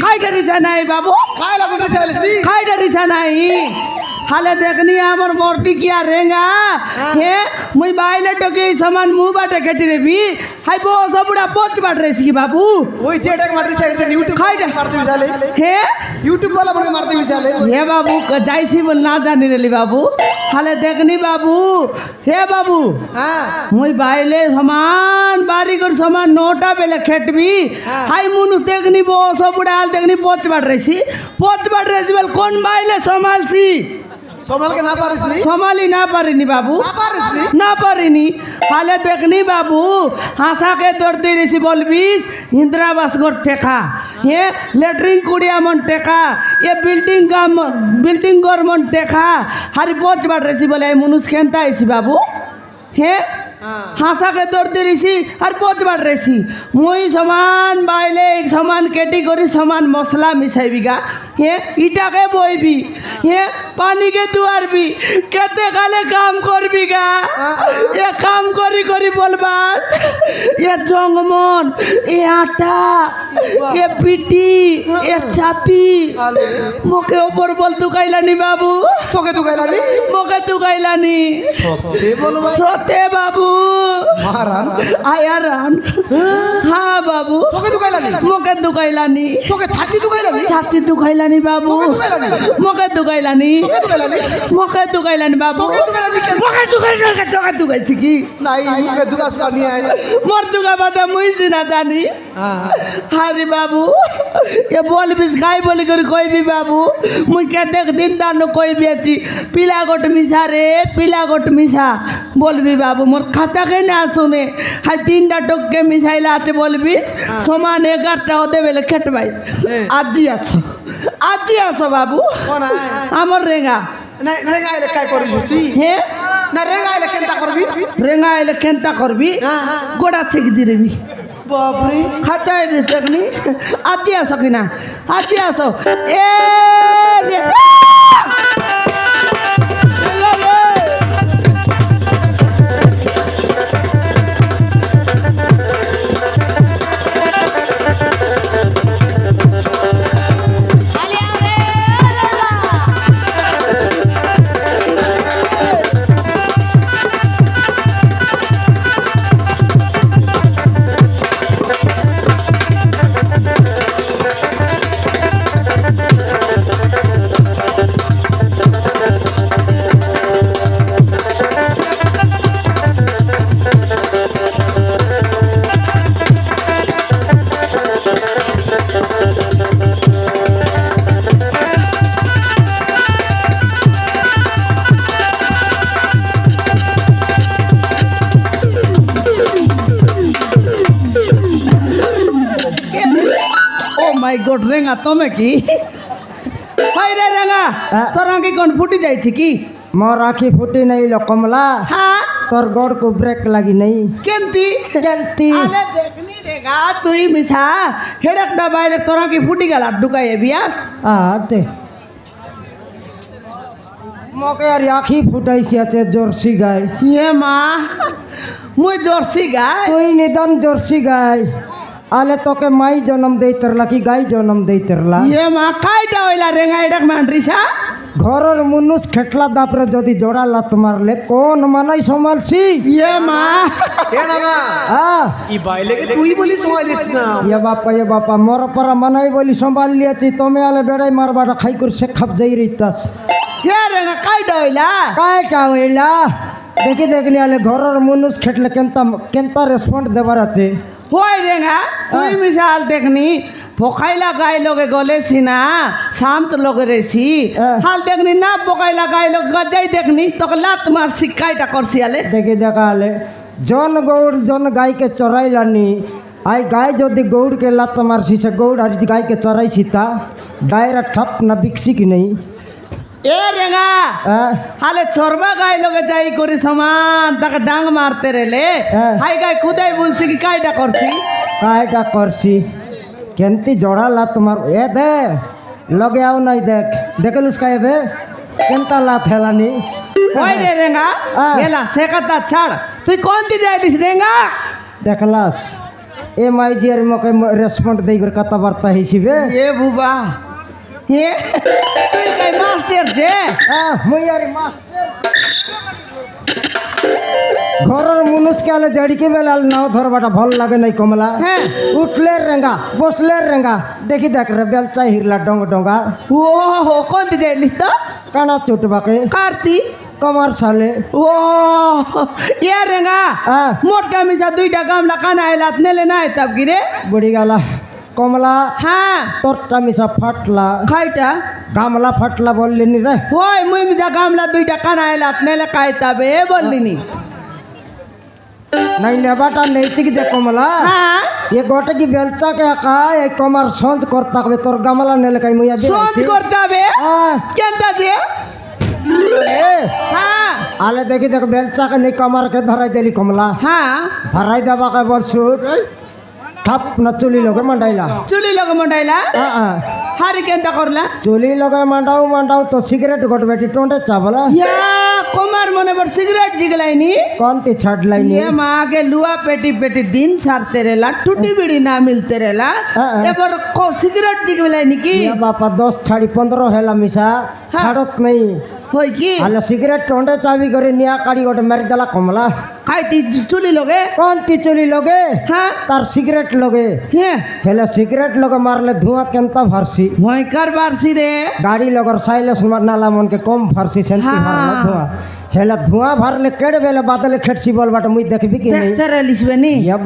খাইটা রিসা নাই বাবু খাইটা রিসা নাই हाले देखनी आमर मोरटी किया रेंगा हे मुई बाइले टके सामान मुंह बाटे केटी रेबी हाय बो सबुड़ा पोच बाट रेसी की बाबू ওই যে এটা মারতে চাইতে ইউটিউব খাইটা মারতে মিশালে हे ইউটিউব वाला বলে মারতে মিশালে हे बाबू जाइसी बोल ना जानी रेली बाबू हाले देखनी बाबू हे बाबू হ্যাঁ मुई बाइले सामान बारी कर सामान नोटा बेले खेटबी हाय मुनुस देखनी बो सबुड़ा हाल देखनी पोच बाट रेसी बोल कौन बाइले संभालसी সোমালকে না পারিস নি संभाली ना पारिनी बाबू না পারিস নি ना पारिनी हाले देखनी बाबू हासा के दौड़ती रही बोलबीस इंदिरावास गोर टेका ये लेटरिन कुड़िया मन टेका ये बिल्डिंग गोर मन टेका हारी पोच बाट रही बोले मुनुस खेनता ऐसी बाबू हे हासा के दौड़ती रही और पोच बाट रही मुई समान बाइले एक समान कैटेगरी समान मसला मिसाइबीगा ये इटा के बोईबी ये पानी के दुआर भी कहते काले काम करबीगा ये काम करी करी बोलबा ये जंगमन ये आटा ये पिटी ये छाती मोके ऊपर बोल दुकाइलानी बाबू তোকে দুগাইলানি मोके दुकाइलानी সত্যি বলবা सोते बाबू মারান आया रान हाँ बाबू তোকে দুগাইলানি मोके दुकाइलानी তোকে ছাতি দুগাইলানি छाती दुखाइलानी बाबू मोके दुखाइलानी তোকে দুগাইলানি मोके दुखाइलानी बाबू তোকে দুগাইলানি কেন मोके दुखाइलानी তোকে দুখাইছি কি নাই মুখে দুগাস পানি আয় मोर दुखा बाता मुई सिना जानी हारी बाबू ये बोल बिस गाय बोली कर कोई भी बाबू मुई कहते दिन दानो कोई भी अच्छी पीला गोट मिसा रे पीला गोट मिसा बोल भी बाबू मोर खाता के ना सुने हाय तीन डा टोक के मिसाइला आते बोल बिस समान 11টা होते बेले खेट भाई आज आसो बाबू কোন আয় আমার রেঙ্গা না রেঙ্গা আইলে কাই করিস তুই হে না রেঙ্গা আইলে কেনতা করবিস রেঙ্গা এলে কেনতা করবি হ্যাঁ হ্যাঁ গোড়া থেকে দিবি বাপরে खाता है भी तकनी आती आ सकिना आती आ सो ए रे माय गॉड रेंगा तमे की हाय रे रेंगा तोरा की कोन फुटी जाई थी की मोर आँखी फुटी नहीं लो कमला हां तोर गोड़ को ब्रेक लगी नहीं केंती केंती आले देखनी रेगा तुई मिसा हेडक दबाइले तोरा की फुटी गला डुकाए बिया आते मोके यार आँखी फुटाई से আছে जर्सी गाय ये मां मुई जर्सी गाय তুই নিদান जर्सी गाय आले तोके माई जन्म दे तरला की गाय जन्म दे तरला ये मां काईटा হইলা रेंगा एडक मानरिसा ঘরের মুনুষ খেটলা দাপরে যদি জোড়া লাত মারলে কোন মানাই সম্ভালছি ये मां এ না না ই বাইলেকে তুই বলি সমালিস না ये बापा मोर पर मनाई बोली संभाल लियाची तमे आले बेड़ाई मारबाटा खाई कर से खप जाई रहितास ये रेंगा काईटा হইলা কাইটা হইলা দেখি দেখনি আলে ঘরের মুনুষ খেটলে কেনতা রেসপন্ড দেবার আছে होय रेंगा तुई मिसाल देखनी फोकाइला गाय लोगे गले सीना शांत लोगे रेसी हाल देखनी ना फोकाइला गाय लोग गजाई देखनी तो लात मार सिकाइटा करसी आले দেখি দেখা আলে জন গৌড় জন গাইকে চড়াইলানি আই গাই যদি গৌড়কে লাত মারছি সে গৌড় আর গাইকে চড়াইছি তা ডায়রা ঠপ না বিকছি কি নেই ए रेंगा हाले छोरबा गाय लोगे जाई करी समान तक डांग मारते रेले हाय गाय खुदाई बुनसी की काइटा करसी কাইটা করছি কেনতি জোড়া লাত মার এ দে লগে আও নাই দেখ দেখলুস কাইবে কেনতা লাত হেলানি होय रे रेंगा गेला सेकता छाड़ तुई कौन दी जाइलिस रेंगा দেখলাস এ মাইজি আর মকে রেসপন্ড দেই করে কথাবার্তা হিসেবে এ বুবা এ তুই কাই মাস্টার যে মুই আর মাস্টার ঘরের মানুষকে আলে জড়িকে বেলাল নাও ধরবাটা ভাল লাগে নাই কমলা হ্যাঁ। উঠলে রেঙ্গা বসলে রেঙ্গা দেখি দেখ রে বেলচা হিরলা ডঙ্গ ডঙ্গা ও হো কোন দিতে এলিস তো কানা চুটবাকে কার্তি কমার সালে ও এ রেঙ্গা হ্যাঁ। মোটা মিছা দুইটা গামলা কানা এলাত নেলে নাই তাব গিরে বুড়ি গালা কমলা হ্যাঁ তোরটা মিশা ফাটলা খাইটা গামলা ফাটলা বললি নি রে ওই মুই মিছা গামলা দুইটা কানা এলাত নেলে খাইতাবে বললিনি নাই নেবাটা নৈতিক যে কমলা হ্যাঁ এ গোটে কি বেলচা কে একা এই কমার সঞ্জ করতে হবে তোর গামলা নেলে কাই মুইয়া সোচ করতে হবে কেনটা যে হ্যাঁ আলে দেখি দেখ বেলচাকে নেই কমারকে ধরাই দিলি কমলা হ্যাঁ ধরাই দেবাকে বলছু ঠাপ না চুলি লগে মান্ডাইলা চুলি লগে মন্ডাইলা হারি কেনটা করলা চুলি লগে মান্ডাও মান্ডাও তো সিগারেট গোট বেটি টোঁটে চাবলা ইয়া কমার মনে পর সিগারেট জিগলাইনি কন্তি ছাড়লাইনি ये माँ आगे लुआ पेटी पेटी दिन सारते रहेला टूटी बीड़ी ना मिलते रहेला एबर को सिगरेट जिगलाइनी की ये बापा 10 ছাড়ি 15 হেলা মিশা ছাড়ত নেই होय की আলে সিগারেট টোঁটে চাবি করে নিয়া কাড়ি গোটে মারি দেলা কমলা खाइती चुली लोगे কন্তি চুলি লগে हाँ তার সিগারেট লগে ये হেলে সিগারেট লগে মারলে ধোঁয়া কেনতা ভারসি भयंकर बारसी रे গাড়ি লগর সাইলেস নালা মনকে কম ভারসি সেলফি হ্যাঁ। ভারলা ধোঁয়া হেলে ধোঁয়া ভারলে কেড়ে বেলে বাদলে খেটছি বলবাটা মুই দেখবি কি নেই देखते रहिस बेनी या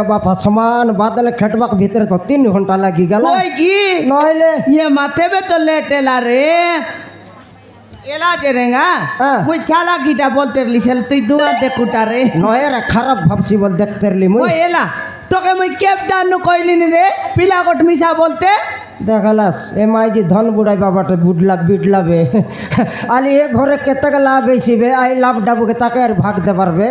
बापा समान बादल खेटबाक भीतर तो 3 घंटा लगी गला होय की नहले ये माथे पे तो लेटेला रे एला जेरेंगा हाँ। मुई चाला गीटा बोलते रहिस तुई दुआ दे कुटा रे नहर खराब भाबसी बोल देखते रली मुई ओय एला তোকে মুই কেপ দানু কইলিনি রে পিলা গট মিছা বলতে দেখালাস এ মাইজি ধন বুড়াই বাবাটা বুডলা বিডলাবে আলি এ ঘরে কেতক লাভ হইছিবে আই লাভ ডাবুকে তাকে আর ভাগ দে পারবে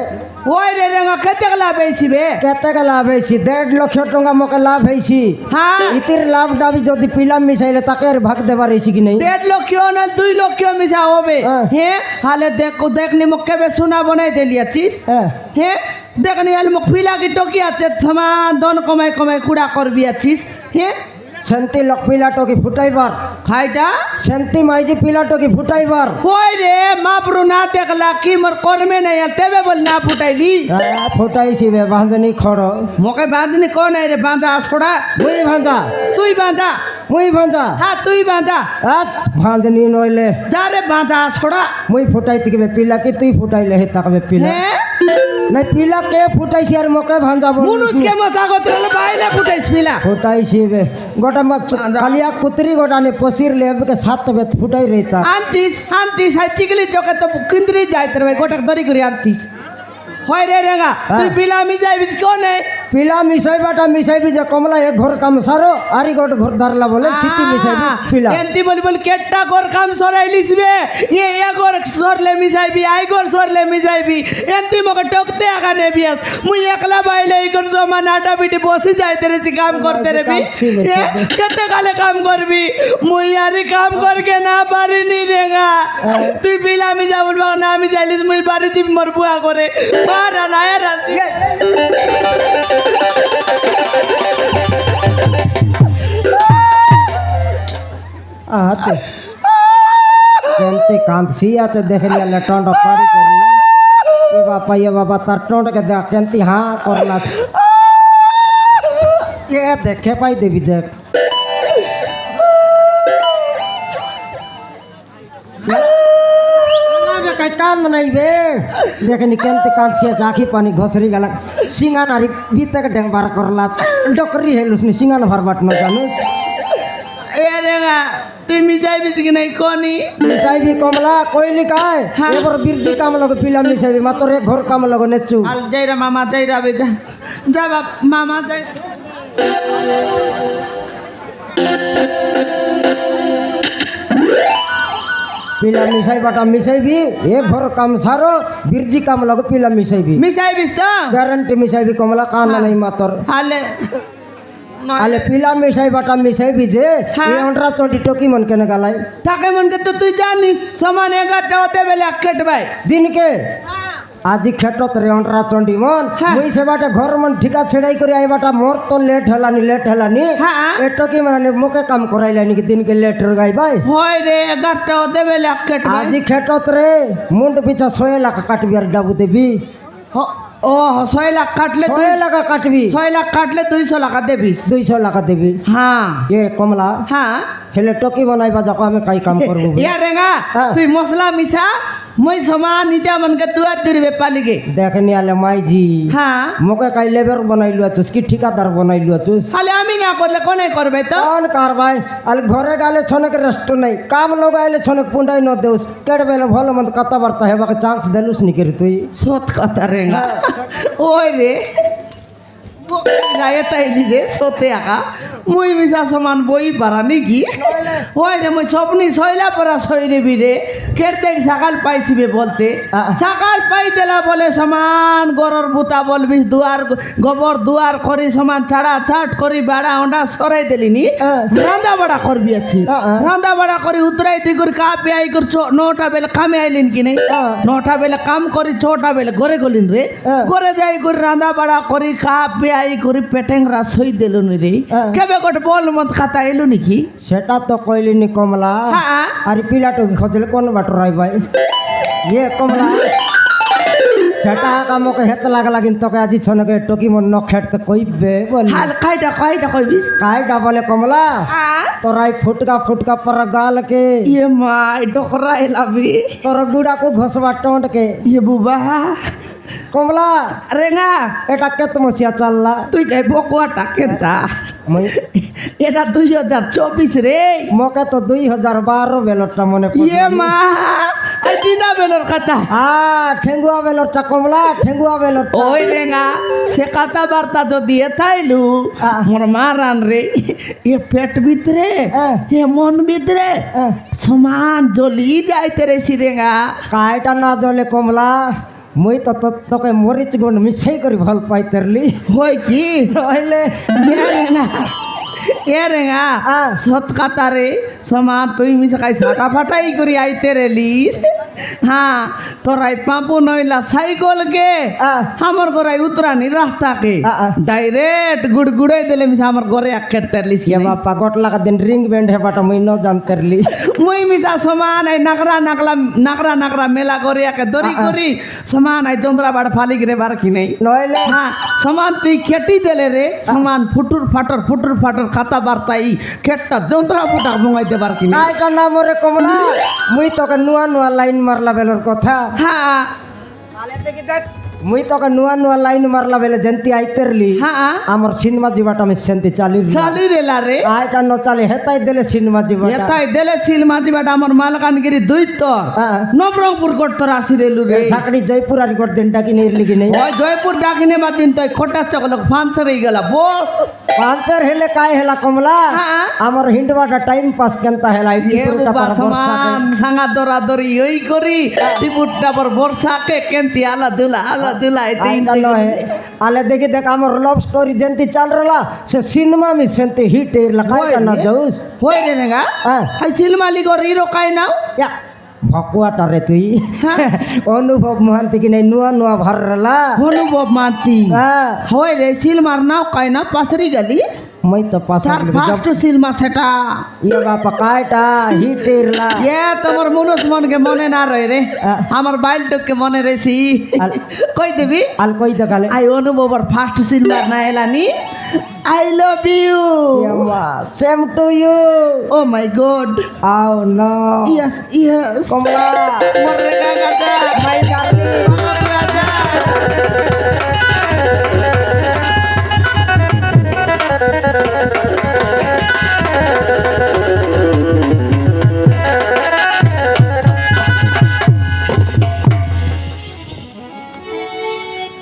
ওই রে রেঙ্গা কেতে গলা বেছিবে কেতক লাভ হইছি 1.5 লক্ষ টাকা মকে লাভ হইছি হ্যাঁ ইতির লাভ ডাবি যদি পিলাম মিশাইলে তাকে আর ভাগ দেবার হইছি কি নাই 1.5 লক্ষ না 2 লক্ষ মিছা হবে হ্যাঁ। হে হালে দেখনি মুখ কেবে সোনা বনাই দেলিয়াছিস হ্যাঁ হে দেখনি আল মুখ পিলা কি টকি আছে সমান ধন কমাই কমাই কুড়া করবি আছিস হে শান্তি লক পিলাটো কি ফুটাইবার খাইটা শান্তি মাইজি পিলাটো কি ফুটাইবার ওই রে মাপরু না দেখলা কি মোর কর্মে নাই আর তেবে বল না ফুটাইলি ফুটাইছি বে বাঁধনি খড় মোকে বাঁধনি কোন রে বাঁধা ছোড়া মুই ভাঞ্জা তুই বাঁধা মুই ভাঞ্জা হ্যাঁ তুই বাঁধা আত ভাঁজনি নইলে যা রে বাঁধা ছোড়া মুই ফুটাইতে গেবে পিলা কি তুই ফুটাইলে হে তাকবে পিলা হ্যাঁ নাই পিলা কে ফুটাইছি আর মকে ভাঞ্জা বল মুনুষকে মজা করতে বাইরে ফুটাইস পিলা ফুটাইছি বে গোটা মাছ কালিয়া কুতরি গোটা নে পসির লেবকে সাত বে ফুটাই রইতা আনতিস আনতিস আর চিকলি চকে তো কিন্দ্রি যাইতে রে গোটা দরি করে আনতিস হয় রে রেঙ্গা তুই বিলামি যাইবি কোন পিলা মিশাইবাটা মিশাইবি যে কমলা এক ঘর কাম সারো আরি গোট ঘর ধারলা বলে সিটি মিশাইবি পিলা এন্তি বলি বলি কেটটা ঘর কাম সরাইলিসবে এ ঘর সরলে মিশাইবি আই ঘর সরলে মিশাইবি এন্তি মকে টকতে আগা নেবি মুই একলা বাইলে এই ঘর জমা নাটা বিটি বসে যাইতে রে কাম করতে রে বি কেতে কালে কাম করবি মুই আরে কাম করকে না পারিনি রেঙ্গা তুই বিলামি যাবল না আমি যাইলিস মুই বাড়ি দিব মোর বুয়া করে মারা লায়া রাজি আতে কেনতে কাঁদছি আছে দেখে লিয়া টন্ড পারি করি এ বাবা তার টন্ডকে দেখ কেনতি হ্যাঁ করলা এ দেখে পাই দেবি দেখ কান নাই বে দেখেনি কেনতে কাঁদছি আছে আখি পানি ঘসরি গেল সিঙ্গান আর ভিতরে ডেংবার করলা ডকরি হেলুস নি সিঙ্গান ভরবাট ন জানুস এ রেঙ্গা তুই মিশাইবিস কি নাই কোনি মিশাইবি কমলা কইলি কায় হ্যাঁ। এবার বীরজি কাম লগে পিলা মিশাইবি মাত্র এক ঘর কাম লগে নেচু আল যাইরা মামা যাইরা বে যা যা বাপ মামা যাই পিলা মিশাইবাটা মিশাইবি এক ঘর কাম সারো বীরজি কাম লগে পিলা মিশাইবি মিশাইবিস তো গ্যারান্টি মিশাইবি কমলা কান নাই মাত্র হালে আলে পিলা মিশাইবাটা মিশাইবি যে হ্যাঁ। এই অন্ডরা চটি টকি মন কেন গালাই তাকে মনকে তো তুই জানিস সমান 11টা হতে বেলে কেট ভাই দিনকে আজি খেটত রে অন্টরা চন্ডিমন হ্যাঁ। মুই সেবাটা ঘর মন ঠিকা ছেড়াই করে আইবাটা মোর তো লেট হেলানি হ্যাঁ। এটো কি মানে মোকে কাম করাইলানি কি দিনকে লেট রে গাই ভাই হয় রে 11টা ওতে বেলে কেট ভাই আজি খেটত রে মুন্ড পিছা 6 লাখ কাটবি আর ডাবু দেবি ও 6 লাখ কাটলে 6 লাখ কাটবি 6 লাখ কাটলে 200 টাকা দেবিস 200 লাখ দেবি হ্যাঁ এ কমলা হ্যাঁ হেলে টকি বানাইবা যাকো আমি কাই কাম করব ইয়া রেঙ্গা হ্যাঁ। তুই মশলা মিছা মই সমান ইটা মনকে দুয়ার দিবে পালিগে দেখনি আলে মাইজি হ্যাঁ মোকে কাই লেবার বানাইলু আছুস কি ঠিকাদার বানাইলু আছুস খালি আমি না করলে কোনে করবে তো কौन कारवाई अल घरे गाले छनक रेस्ट नहीं काम लोग आइले छनक पुंडाई न देउस केड़ बेले भलो मंद कता बरता है बाके चांस देलुस निकरी तुई সত কথা রেঙ্গা ওই রে গায়ে তাইলি রে সতে আকা মুই মিশা সমান বই পারা নাকি ওই রে মুই স্বপ্নি সইলা পরা সইরে বিরে কেটে সকাল পাইছিবে বলতে সকাল পাই দেলা বলে সমান গরর বুতা বলবি দুয়ার গোবর দুয়ার করি সমান ছাড়া ছাট করি বাড়া ওটা সরাই দিলিনি রান্দা বাড়া করবি আছে রান্দা বাড়া করি উতরাই দিগুর কা পেয়াই কর 9টা বেলা কামে আইলিন কি নাই 9টা বেলা কাম করি 6টা বেলা ঘরে গলিন রে ঘরে যাই করি রান্দা বাড়া করি কা পেয়াই করি পেটেংরা সই দিলুন রে কেবে কট বল মত খাতা এলু নাকি সেটা তো কইলি নি কমলা হ্যাঁ আর পিলাটো খজলে কোন বাটো রাই ভাই ये कमला সেটা কামকে হেত লাগলা কিন্তু তোকে আজি ছনকে টকি মন ন খেটতে কইবে বলি হাল কাইটা কইবিস কাইটা বলে কমলা হ্যাঁ তোরাই ফুটকা पर गाल के ये माय डोकरा एलाबी तोर गुड़ा को घसवा टोंट के ये बुबा কমলা রেঙ্গা এটা কেত মসিয়া চাললা তুই কে বকুয়াটা কেনতা মই এটা 2024 রে মকে তো 2012 বেলটা মনে ইয়ে মা এই দিনা বেলর কথা ঠেঙ্গুয়া বেলটা কমলা ঠেঙ্গুয়া বেলটা ওই রেঙ্গা সে কথা বার্তা যদি এথাইলু মোর মারান রে এ পেট ভিতরে এ মন ভিতরে সমান জ্বলি যাইতে রে সিরেঙ্গা কাইটা না জ্বলে কমলা মই তো তোকে মরিচ গুণ মিশাই করে ভাল পাই তেরলি হয় কি নইলে এ রেঙ্গা সৎ কথা রে সমান তুই মিশে খাই ছাটা ফাটাই করি আইতে রেলিস হ্যাঁ তোরাই পাপু নইলা সাইকেল কে আমার ঘরে উতরানি রাস্তা কে ডাইরেক্ট গুড়াই দিলে মিশে আমার ঘরে এক খেট তেরলিস ये बापा गोट लगा दिन रिंग बैंड है बाटा मैं न जान तेरली মুই মিশা সমান এই নাকরা মেলা করে একে দড়ি করি সমান এই চন্দ্রাবাড় ফালি গিরে বার কি নেই নইলে হ্যাঁ সমান তুই খেটি দিলে রে সমান ফুটুর ফাটর খাতা বার্তাই খেটটা যন্ত্রা ফুটা ভঙাইতে পার কি নেই কাইটা না মরে কমলা মুই তোকে নুয়া লাইন মারলা বেলর কথা হ্যাঁ মুই তোকে নুয়া লাইন মারলা বেলে জেন্তি আইতেরলি হ্যাঁ আমার সিনেমা জীবাটা আমি সেন্তি চালি চালি রেলা রে আইটা ন চালি হেতাই দিলে সিনেমা জীবাটা এতাই দেলে ছিল মাঝিবাটা আমার মালকানগিরি দৈত্যর নবরঙ্গপুর করতর আসি রেলু রে ঝাকড়ি জয়পুর আর গোট দিন ডাকি নিরলি কি নেই ওই জয়পুর ডাকিনে বা দিন তাই খোটা চকলক ফান্সার হয়ে গেল বস পাঁচর হেলে কাই হেলা কমলা হ্যাঁ। আমার হিন্ডবাটা টাইম পাস কেনতা হেলা এ বাবা সমান সাঙ্গা দরাদরি ওই করি টিপুটটা পর বর্ষাকে কেনতি আলা দুলা এতে আলে দেখি দেখ আমার লভ স্টোরি যেন্তি চাল রলা সে সিনেমা মি সেন্তি হিট এরলা কাইটা না যাউস হই রে নেগা হ্যাঁ হাই সিলমালি গর হিরো কাই নাও या ভকুয়াটা রে তুই অনুভব মহান্তি কি নাই নুয়া ভরলা অনুভব মানতি হ্যাঁ হই রে সিলমার নাও কাই না পাসরি গলি মই তো পাস স্যার ফার্স্ট সিলমা সেটা ইয়ে বাপা কাইটা হিট এরলা এ তোমার মনুষ মনকে মনে না রয় রে আমার বাইলটকে মনে রেছি কই দিবি আল কই দেখালে আই অনুভবর ফার্স্ট সিলমার না এলানি I love you same to you oh my god আও নো ইয়েস কমলা মরে গাগা মাই ডার্লিং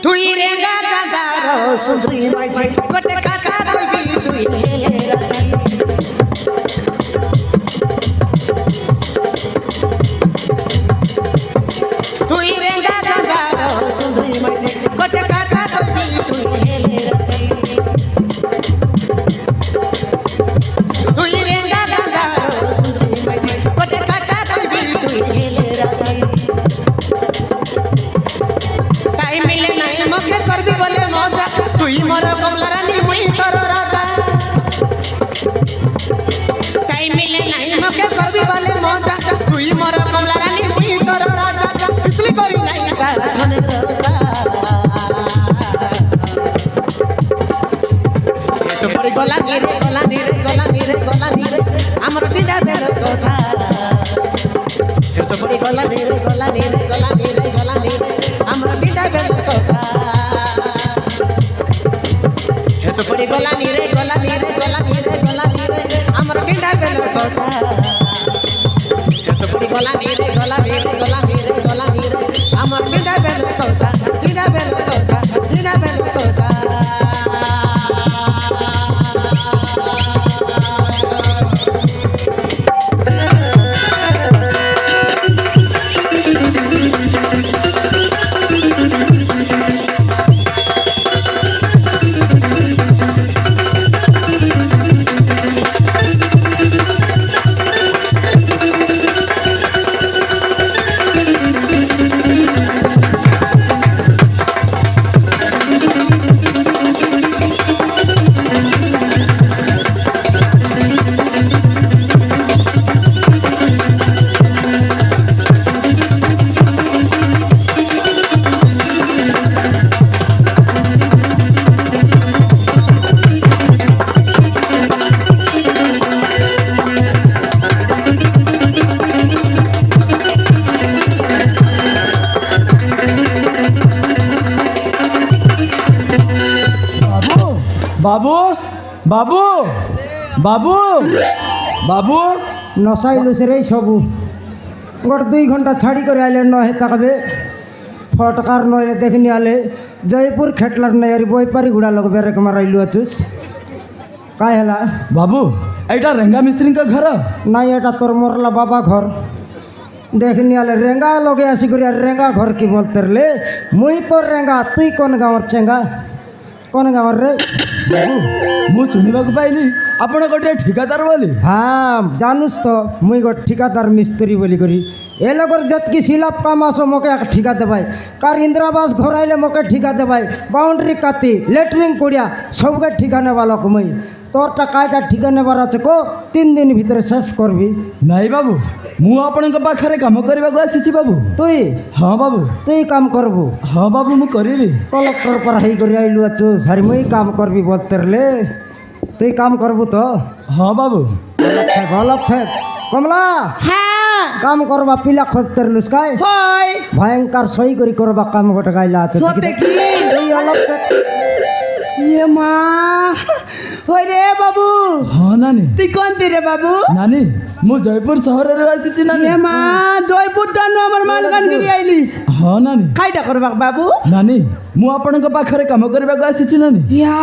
তুই রে গাগা যারো সুন্দরী মাঝে গোটে কাকা কইবি তুই হেলে রাজি তুই রে গাগা যারো রে গলানি রে গলানি রে গলানি রে আমার টিডা বেল কথা হেতো পড়ি গলানি রে গলানি রে গলানি রে গলানি রে আমার টিডা বেল কথা হেতো পড়ি গলানি রে গলানি রে গলানি রে গলানি রে আমার টিডা বেল কথা হেতো পড়ি গলানি রে গলানি রে গলানি রে গলানি রে আমার টিডা বেল কথা টিডা বেল কথা টিডা বেল কথা বাবু বাবু বাবু বাবু নশাইলু সে রে সবু গোট 2 ঘন্টা ছাড়ি করে আইলে নহে তাকবে ফটকার নইলে দেখনি আলে জয়পুর খেটলার নয়ারি বইপারি গুড়া লোক বেরেক মারাইলু আছুস কাই হেলা বাবু এইটা রেঙ্গা মিস্ত্রিଙ୍କ ঘর নাই এটা তোর মরলা বাবা ঘর দেখনি আলে রেঙ্গা লগে আসি করি আর রেঙ্গা ঘর কি বলতে রে মুই তোর রেঙ্গা তুই কোন গাঁৱৰ চেঙ্গা কোন গাঁৱৰ রে বাবু ମୁଁ ଶୁଣିବାକୁ ପାଇଲି ଆପଣ ଗୋଟିଏ ଠିକାଦାର ବୋଲି হ্যাঁ জানুস তো মুই গো ঠিকাদার মিস্ত্রি বলি করি এ লগর যেতকি সিলাপ কাম আসো মোকে এক ঠিকা দেবাই কার ইন্দিরাবাস ঘর আইলে মোকে ঠিকা দেবাই বাউন্ডারি কাতি লেটরিং করিয়া সবকে ঠিকা নেবা লোক মুই তোরটা কাইটা ঠিকা নেবার আছে কো 3 দিন ভিতরে শেষ করবি ନାଇଁ ବାବୁ ମୁଁ ଆପଣଙ୍କ ପାଖରେ କାମ କରିବାକୁ ଆସିଛି ବାବୁ তুই ହଁ ବାବୁ তুই কাম করবু ହଁ বাবু ମୁଁ କରିବି কলেক্টর পড়াই করি আইলু আছু সারি মুই কাম করবি বলতে রে তুই কাম করবু তো ହଁ বাবু ভালো থাক কমলা হ্যাঁ কাম করবা পিলা খোঁজতে লুসকাই হয় ভয়ঙ্কর সই করি করবা কাম গোটা গাইলা আছে সত্যি কি? তুই অলপ ইয়ে মা ওই রে বাবু ହଁ ନାନୀ তুই কোনটি রে বাবু ନାନୀ ମୁଁ ଜୟପୁର ସହରରେ ଆସିଛି ନାନୀ ইয়ে মা জয়পুর দান আমার মালকানগিরি আইলিস ହଁ ନାନୀ খাইটা করবাক বাবু ନାନୀ ମୁଁ ଆପଣଙ୍କ ପାଖରେ କାମ କରିବାକୁ ଆସିଛି ନାନୀ ইয়া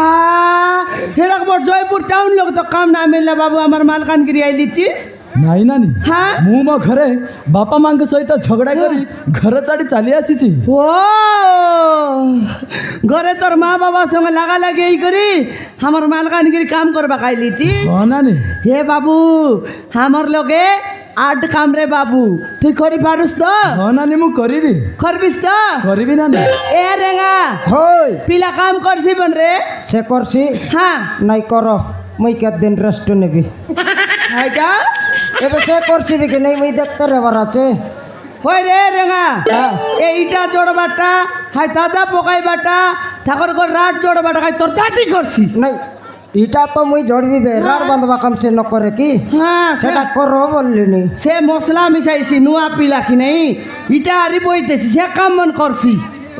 হেডাক বড় জয়পুর টাউন লোক তো কাম না মিললা বাবু আমার মালকানগিরি আইলিছিস ନାଇଁ ନାନୀ হ্যাঁ ମୁଁ ମୋ ଘରେ ବାପା ମାଙ୍କ ସହିତ ଝଗଡ଼ା କରି ଘର ଛାଡ଼ି ଚାଲି ଆସିଛି ও ঘরে তোর মা বাবার সঙ্গে লাগালাগি এই করি আমার মালকানগিরি কাম করবা খাইলিছিস ହଁ ନାନୀ হে বাবু আমার লগে আট কাম রে বাবু তুই করি পারুস তো ହଁ ନାନୀ ମୁଁ କରିବି করবিস তো କରିବି ନାନୀ এ রেঙা হই পিলা কাম করছি বন রে সে করছি হ্যাঁ নাই কর মুই কেদিন রেস্ট নেবি হাইটা এবার সে করছি কি নেই মুই দেখতে রেবার আছে ওই রে রেঙা হ্যাঁ। এইটা জোড়বাটা হাই দাদা পকাইবাটা ঠাকুর ঘর রাত জোড়বাটা খাই তোর দাঁতি করছি নাই ইটা তো মুই জড়বি বে রার বাঁধবা কাম সে নকরে কি হ্যাঁ সেটা করো বললিনি সে মশলা মিশাইছি নুয়া পিলা কি নাই ইটা আরি বইতেছি সে কাম মন করছি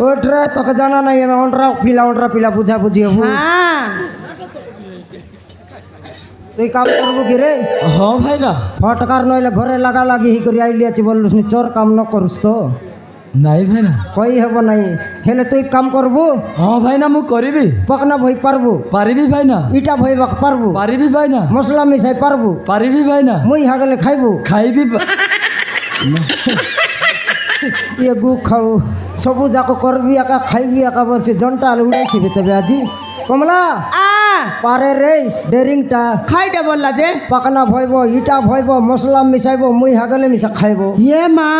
ওটরে তোকে জানা নাই আমি অন্ডরা পিলা বুঝা বুঝি হবু হ্যাঁ তুই কাম করবু কি রে ହଁ ଭାଇନା ফটকার নইলে ঘরে লাগা লাগি হি করে আইলি আছি বললুস নি চোর কাম ন করুস তো ନାଇଁ ଭାଇନା কই হব নাই হেলে তুই কাম করবু ହଁ ଭାଇନା ମୁଁ କରିବି পকনা ভই পারবু ପାରିବି ଭାଇନା ইটা ভইবাক পারবু ପାରିବି ଭାଇନା মশলা মিশাই পারবু ପାରିବି ভাইନା মুই হাগলে খাইবু ଖାଇବି ইয়ে গু খাও সবু যাক করবি একা খাইবি একা বলছি জনটা আলু উড়াইছিবি তবে আজি কমলা আ পারে রে ডেরিংটা খাইটা বললা যে পাকনা ভইব ইটা ভইব মশলা মিশাইব মুই হাগলে মিশা খাইব এ মা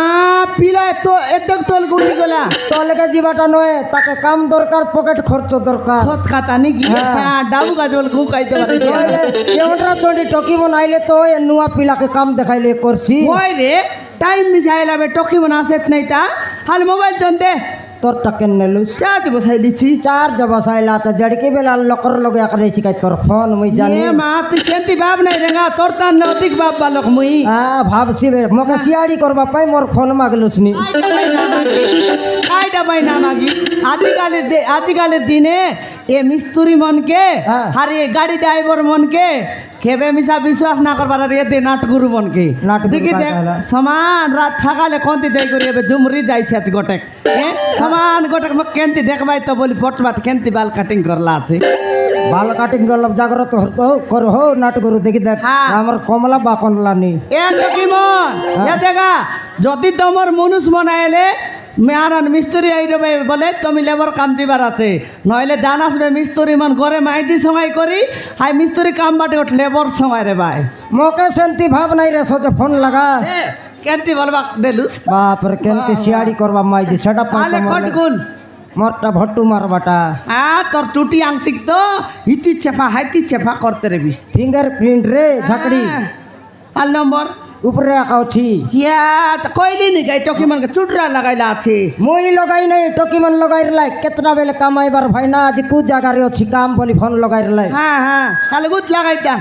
পিলা তো এত তোল গুলি গলা তলেকে যাবাটা নয় তাকে কাম দরকার পকেট খরচ দরকার সৎ খাতা নাকি হ্যাঁ। হ্যাঁ ডাবু গাছ বল গু খাইতে পারে কেউটা চন্ডি টকিব নাইলে তো এ নুয়া পিলাকে কাম দেখাইলে করছি ওই রে টাইম মিশাইলা বে টকি মন আসেত নাই তা হাল মোবাইল চন দে তোরটা কেন নেলুস চার্জ বসাই দিচ্ছি চার্জ বসাইলা তো জড়কি বেলা লোকর লগে একরে শিখাই তোর ফোন মুই জানি এ মা তুই সেন্তি বাপ নাই রেঙ্গা তোর তার নতিক বাপ বালক মুই ভাবছি বে মোকে সিয়াড়ি করবা পাই মোর ফোন মাগলুস নি আইটা পাই না মাগি আজকালের দিনে এ মিস্ত্রি মনকে হ্যাঁ। আর এ গাড়ি ড্রাইভার মনকে খেবে মিশা বিশ্বাস না করবার আর এতে নাটগুরু মনকে নাটগুরু দেখি দেখ কাকা হলা। সমান রাত সকালে কোনতে যাই করি এবে ঝুমরি যাইছে আজ গোটেক সমান গোটেক মোক কেনতি দেখবাই তো বলি পটবাট কেনতি বাল কাটিং করলা আছে বাল কাটিং করলাম জাগ্রত কর হো নাট করু দেখি দেখ হ্যাঁ। আমার কমলা বা কনলানি এ কি মন এ দেখা যদি তোমার মনুষ মনে এলে মেয়ারান মিস্ত্রি আইবে বলে তুমি লেবার কাম দিবার আছে নইলে জান আসবে মিস্ত্রি মন ঘরে মাইদি সময় করি হাই মিস্ত্রি কাম বাটে ওঠ লেবার সময় রে ভাই মোকে সেন্তি ভাব নাই রে সোজে ফোন লাগা এ কেনতি বলবা দেলুস বাপরে কেনতি সিয়াড়ি করবা মাইজি সেটা আলে কটগুল মোরটা ভট্টু মারবাটা তোর টুটি আংটিক তো ইতি চেপা হাইতি চেপা করতে রে বিষ ফিঙ্গার প্রিন্ট রে ঝাকড়ি আর নম্বর উপরে আঁকা অছি ইয়া তো কইলি নি গাই টকি মনকে চুটরা লাগাইলা আছে মুই লগাই নাই টকিমান লগাই লাই কেতনা বেলে কামাইবার ভাই না আজ কু জায়গারে অছি কাম বলি ফোন লগাই লাই হ্যাঁ হ্যাঁ তাহলে গুদ লাগাইতা